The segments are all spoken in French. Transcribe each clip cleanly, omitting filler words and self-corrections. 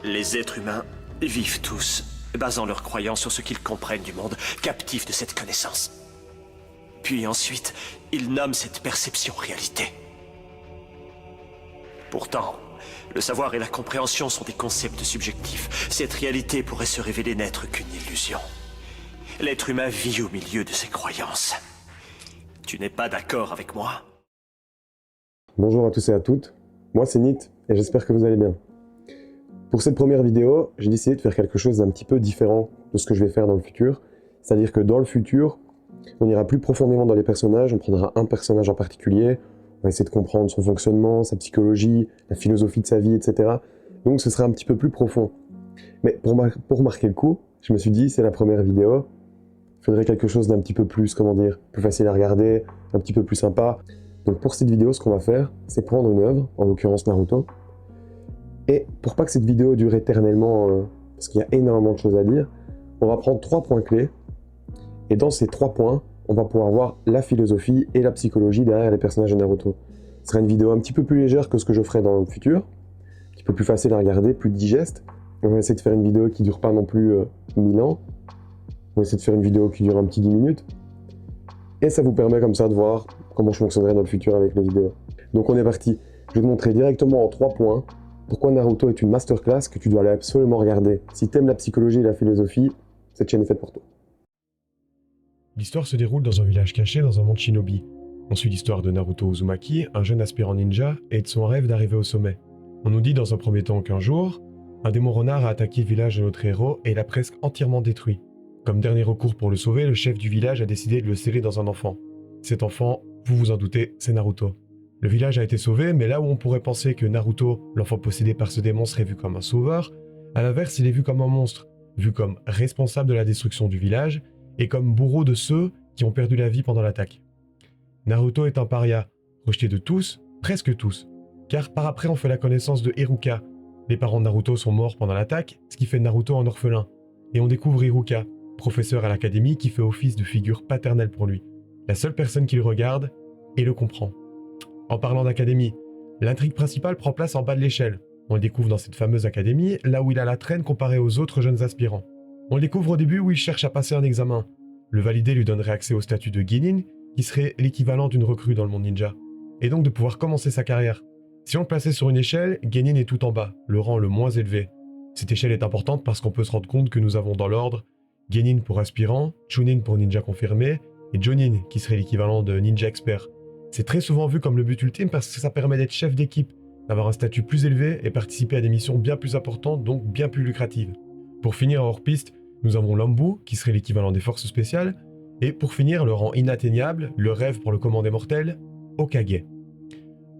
Les êtres humains vivent tous, basant leurs croyances sur ce qu'ils comprennent du monde, captifs de cette connaissance. Puis ensuite, ils nomment cette perception réalité. Pourtant, le savoir et la compréhension sont des concepts subjectifs. Cette réalité pourrait se révéler n'être qu'une illusion. L'être humain vit au milieu de ses croyances. Tu n'es pas d'accord avec moi? Bonjour à tous et à toutes, moi c'est Nit et j'espère que vous allez bien. Pour cette première vidéo, j'ai décidé de faire quelque chose d'un petit peu différent de ce que je vais faire dans le futur. C'est-à-dire que dans le futur, on ira plus profondément dans les personnages, on prendra un personnage en particulier, on va essayer de comprendre son fonctionnement, sa psychologie, la philosophie de sa vie, etc. Donc ce sera un petit peu plus profond. Mais pour marquer le coup, je me suis dit c'est la première vidéo, il faudrait quelque chose d'un petit peu plus, plus facile à regarder, un petit peu plus sympa. Donc pour cette vidéo, ce qu'on va faire, c'est prendre une œuvre, en l'occurrence Naruto, et pour pas que cette vidéo dure éternellement, parce qu'il y a énormément de choses à dire, on va prendre 3 points clés, et dans ces 3 points, on va pouvoir voir la philosophie et la psychologie derrière les personnages de Naruto. Ce sera une vidéo un petit peu plus légère que ce que je ferai dans le futur, un petit peu plus facile à regarder, plus digeste. On va essayer de faire une vidéo qui dure pas non plus 1000 ans, on va essayer de faire une vidéo qui dure un petit 10 minutes, et ça vous permet comme ça de voir comment je fonctionnerai dans le futur avec les vidéos. Donc on est parti, je vais te montrer directement en 3 points pourquoi Naruto est une masterclass que tu dois aller absolument regarder. Si t'aimes la psychologie et la philosophie, cette chaîne est faite pour toi. L'histoire se déroule dans un village caché dans un monde shinobi. On suit l'histoire de Naruto Uzumaki, un jeune aspirant ninja, et de son rêve d'arriver au sommet. On nous dit dans un premier temps qu'un jour, un démon renard a attaqué le village de notre héros et l'a presque entièrement détruit. Comme dernier recours pour le sauver, le chef du village a décidé de le sceller dans un enfant. Cet enfant, vous vous en doutez, c'est Naruto. Le village a été sauvé, mais là où on pourrait penser que Naruto, l'enfant possédé par ce démon, serait vu comme un sauveur, à l'inverse, il est vu comme un monstre, vu comme responsable de la destruction du village et comme bourreau de ceux qui ont perdu la vie pendant l'attaque. Naruto est un paria, rejeté de tous, presque tous, car par après on fait la connaissance de Iruka. Les parents de Naruto sont morts pendant l'attaque, ce qui fait Naruto un orphelin, et on découvre Iruka, professeur à l'académie qui fait office de figure paternelle pour lui, la seule personne qui le regarde et le comprend. En parlant d'académie, l'intrigue principale prend place en bas de l'échelle. On le découvre dans cette fameuse académie, là où il a la traîne comparé aux autres jeunes aspirants. On le découvre au début où il cherche à passer un examen. Le valider lui donnerait accès au statut de Genin, qui serait l'équivalent d'une recrue dans le monde ninja, et donc de pouvoir commencer sa carrière. Si on le plaçait sur une échelle, Genin est tout en bas, le rang le moins élevé. Cette échelle est importante parce qu'on peut se rendre compte que nous avons dans l'ordre Genin pour aspirant, Chunin pour ninja confirmé, et Jonin qui serait l'équivalent de ninja expert. C'est très souvent vu comme le but ultime parce que ça permet d'être chef d'équipe, d'avoir un statut plus élevé et participer à des missions bien plus importantes, donc bien plus lucratives. Pour finir hors piste, nous avons l'Ambu, qui serait l'équivalent des forces spéciales, et pour finir, le rang inatteignable, le rêve pour le commun des mortels, Hokage.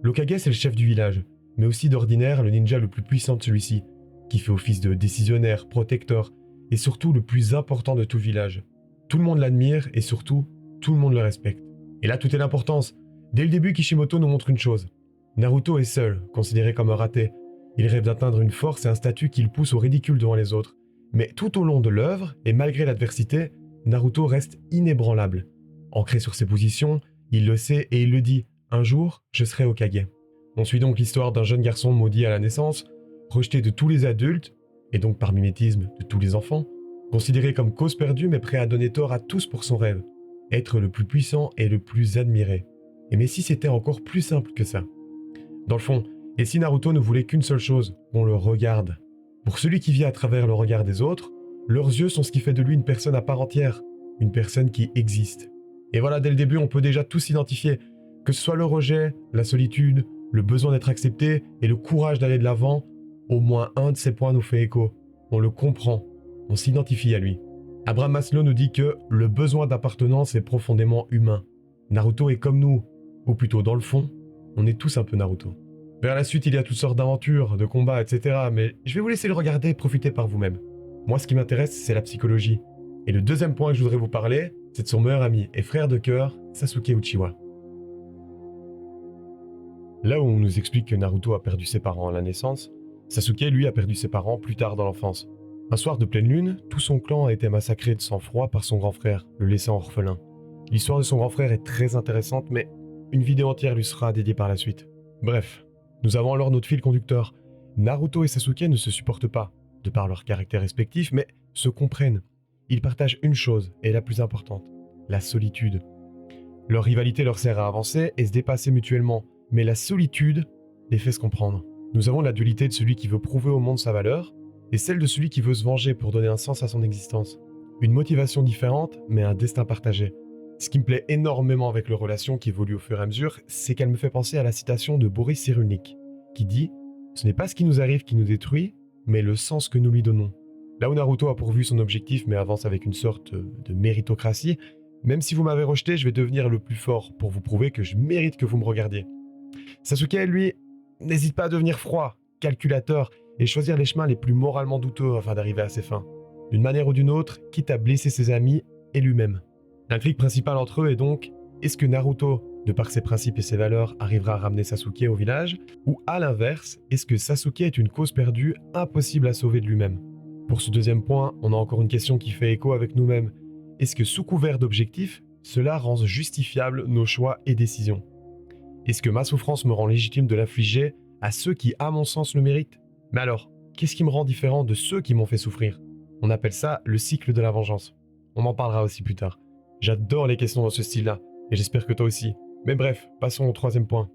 L'Hokage c'est le chef du village, mais aussi d'ordinaire le ninja le plus puissant de celui-ci, qui fait office de décisionnaire, protecteur, et surtout le plus important de tout le village. Tout le monde l'admire et surtout, tout le monde le respecte. Et là tout est l'importance. Dès le début, Kishimoto nous montre une chose. Naruto est seul, considéré comme un raté. Il rêve d'atteindre une force et un statut qui le pousse au ridicule devant les autres. Mais tout au long de l'œuvre, et malgré l'adversité, Naruto reste inébranlable. Ancré sur ses positions, il le sait et il le dit. Un jour, je serai Hokage. On suit donc l'histoire d'un jeune garçon maudit à la naissance, rejeté de tous les adultes, et donc par mimétisme de tous les enfants, considéré comme cause perdue mais prêt à donner tort à tous pour son rêve. Être le plus puissant et le plus admiré. Et mais si c'était encore plus simple que ça? Dans le fond, et si Naruto ne voulait qu'une seule chose, qu'on le regarde? Pour celui qui vit à travers le regard des autres, leurs yeux sont ce qui fait de lui une personne à part entière, une personne qui existe. Et voilà, dès le début, on peut déjà tous s'identifier, que ce soit le rejet, la solitude, le besoin d'être accepté et le courage d'aller de l'avant, au moins un de ces points nous fait écho. On le comprend, on s'identifie à lui. Abraham Maslow nous dit que le besoin d'appartenance est profondément humain. Naruto est comme nous, ou plutôt dans le fond, on est tous un peu Naruto. Vers la suite, il y a toutes sortes d'aventures, de combats, etc. Mais je vais vous laisser le regarder et profiter par vous-même. Moi, ce qui m'intéresse, c'est la psychologie. Et le deuxième point que je voudrais vous parler, c'est de son meilleur ami et frère de cœur, Sasuke Uchiwa. Là où on nous explique que Naruto a perdu ses parents à la naissance, Sasuke, lui, a perdu ses parents plus tard dans l'enfance. Un soir de pleine lune, tout son clan a été massacré de sang-froid par son grand frère, le laissant orphelin. L'histoire de son grand frère est très intéressante, mais une vidéo entière lui sera dédiée par la suite. Bref, nous avons alors notre fil conducteur, Naruto et Sasuke ne se supportent pas, de par leurs caractères respectifs, mais se comprennent. Ils partagent une chose, et la plus importante, la solitude. Leur rivalité leur sert à avancer et se dépasser mutuellement, mais la solitude les fait se comprendre. Nous avons la dualité de celui qui veut prouver au monde sa valeur, et celle de celui qui veut se venger pour donner un sens à son existence. Une motivation différente, mais un destin partagé. Ce qui me plaît énormément avec leur relation qui évolue au fur et à mesure, c'est qu'elle me fait penser à la citation de Boris Cyrulnik, qui dit « Ce n'est pas ce qui nous arrive qui nous détruit, mais le sens que nous lui donnons ». Là où Naruto a pourvu son objectif mais avance avec une sorte de méritocratie, même si vous m'avez rejeté, je vais devenir le plus fort pour vous prouver que je mérite que vous me regardiez. Sasuke, lui, n'hésite pas à devenir froid, calculateur et choisir les chemins les plus moralement douteux afin d'arriver à ses fins. D'une manière ou d'une autre, quitte à blesser ses amis et lui-même. L'intrigue principale entre eux est donc, est-ce que Naruto, de par ses principes et ses valeurs, arrivera à ramener Sasuke au village, ou à l'inverse, est-ce que Sasuke est une cause perdue impossible à sauver de lui-même? Pour ce deuxième point, on a encore une question qui fait écho avec nous-mêmes. Est-ce que sous couvert d'objectifs, cela rend justifiable nos choix et décisions? Est-ce que ma souffrance me rend légitime de l'infliger à ceux qui, à mon sens, le méritent? Mais alors, qu'est-ce qui me rend différent de ceux qui m'ont fait souffrir? On appelle ça le cycle de la vengeance. On en parlera aussi plus tard. J'adore les questions dans ce style-là, et j'espère que toi aussi. Mais bref, passons au troisième point.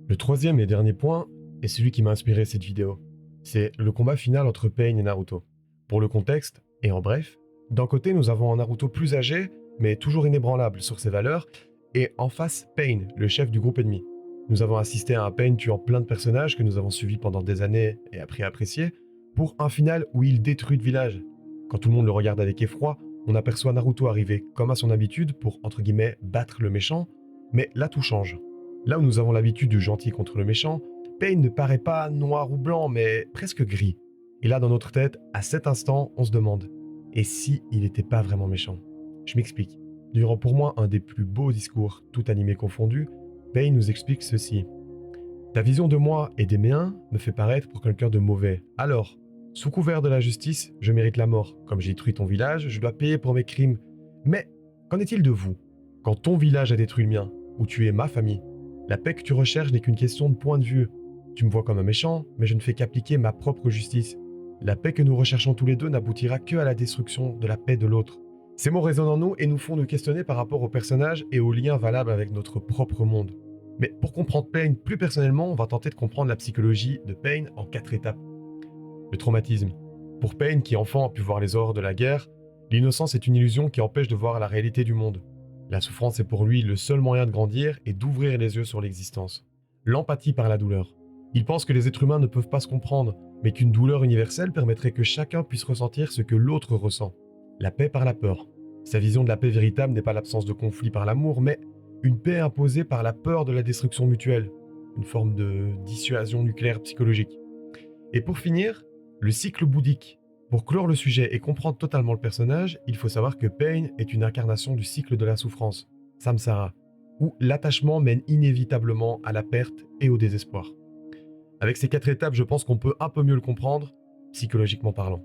Le troisième et dernier point est celui qui m'a inspiré cette vidéo. C'est le combat final entre Pain et Naruto. Pour le contexte, et en bref, d'un côté nous avons un Naruto plus âgé, mais toujours inébranlable sur ses valeurs, et en face Pain, le chef du groupe ennemi. Nous avons assisté à un Pain tuant plein de personnages que nous avons suivis pendant des années et appris à apprécier, pour un final où il détruit le village. Quand tout le monde le regarde avec effroi, on aperçoit Naruto arriver comme à son habitude pour, entre guillemets, battre le méchant, mais là tout change. Là où nous avons l'habitude du gentil contre le méchant, Pain ne paraît pas noir ou blanc, mais presque gris. Et là dans notre tête, à cet instant, on se demande, et si il n'était pas vraiment méchant? Je m'explique. Durant pour moi un des plus beaux discours, tout animé confondu, Pain nous explique ceci. Ta vision de moi et des miens me fait paraître pour quelqu'un de mauvais. Alors, sous couvert de la justice, je mérite la mort. Comme j'ai détruit ton village, je dois payer pour mes crimes. Mais qu'en est-il de vous? Quand ton village a détruit le mien, ou tué ma famille, la paix que tu recherches n'est qu'une question de point de vue. Tu me vois comme un méchant, mais je ne fais qu'appliquer ma propre justice. La paix que nous recherchons tous les deux n'aboutira que à la destruction de la paix de l'autre. Ces mots résonnent en nous et nous font nous questionner par rapport aux personnages et aux liens valables avec notre propre monde. Mais pour comprendre Pain plus personnellement, on va tenter de comprendre la psychologie de Pain en 4 étapes. Le traumatisme. Pour Pain, qui enfant a pu voir les horreurs de la guerre, l'innocence est une illusion qui empêche de voir la réalité du monde. La souffrance est pour lui le seul moyen de grandir et d'ouvrir les yeux sur l'existence. L'empathie par la douleur. Il pense que les êtres humains ne peuvent pas se comprendre, mais qu'une douleur universelle permettrait que chacun puisse ressentir ce que l'autre ressent. La paix par la peur. Sa vision de la paix véritable n'est pas l'absence de conflit par l'amour, mais une paix imposée par la peur de la destruction mutuelle, une forme de dissuasion nucléaire psychologique. Et pour finir, le cycle bouddhique. Pour clore le sujet et comprendre totalement le personnage, il faut savoir que Pain est une incarnation du cycle de la souffrance, samsara, où l'attachement mène inévitablement à la perte et au désespoir. Avec ces 4 étapes, je pense qu'on peut un peu mieux le comprendre, psychologiquement parlant.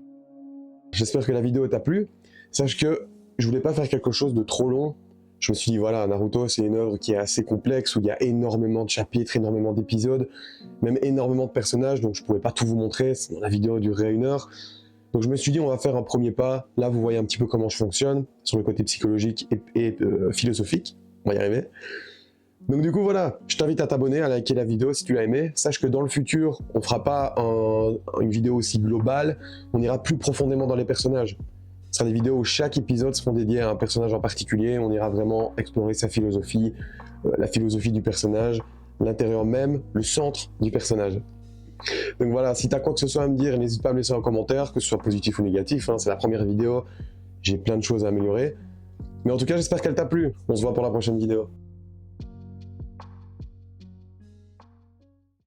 J'espère que la vidéo t'a plu. Sache que je voulais pas faire quelque chose de trop long. Je me suis dit, voilà, Naruto, c'est une œuvre qui est assez complexe, où il y a énormément de chapitres, énormément d'épisodes, même énormément de personnages, donc je pouvais pas tout vous montrer, sinon la vidéo durerait 1 heure. Donc je me suis dit, on va faire un premier pas. Là, vous voyez un petit peu comment je fonctionne, sur le côté psychologique et philosophique. On va y arriver. Donc du coup, voilà, je t'invite à t'abonner, à liker la vidéo si tu l'as aimé. Sache que dans le futur, on fera pas une vidéo aussi globale, on ira plus profondément dans les personnages. Ce sera des vidéos où chaque épisode sera dédié à un personnage en particulier, on ira vraiment explorer sa philosophie, la philosophie du personnage, l'intérieur même, le centre du personnage. Donc voilà, si tu as quoi que ce soit à me dire, n'hésite pas à me laisser un commentaire, que ce soit positif ou négatif, hein, c'est la première vidéo, j'ai plein de choses à améliorer. Mais en tout cas, j'espère qu'elle t'a plu, on se voit pour la prochaine vidéo.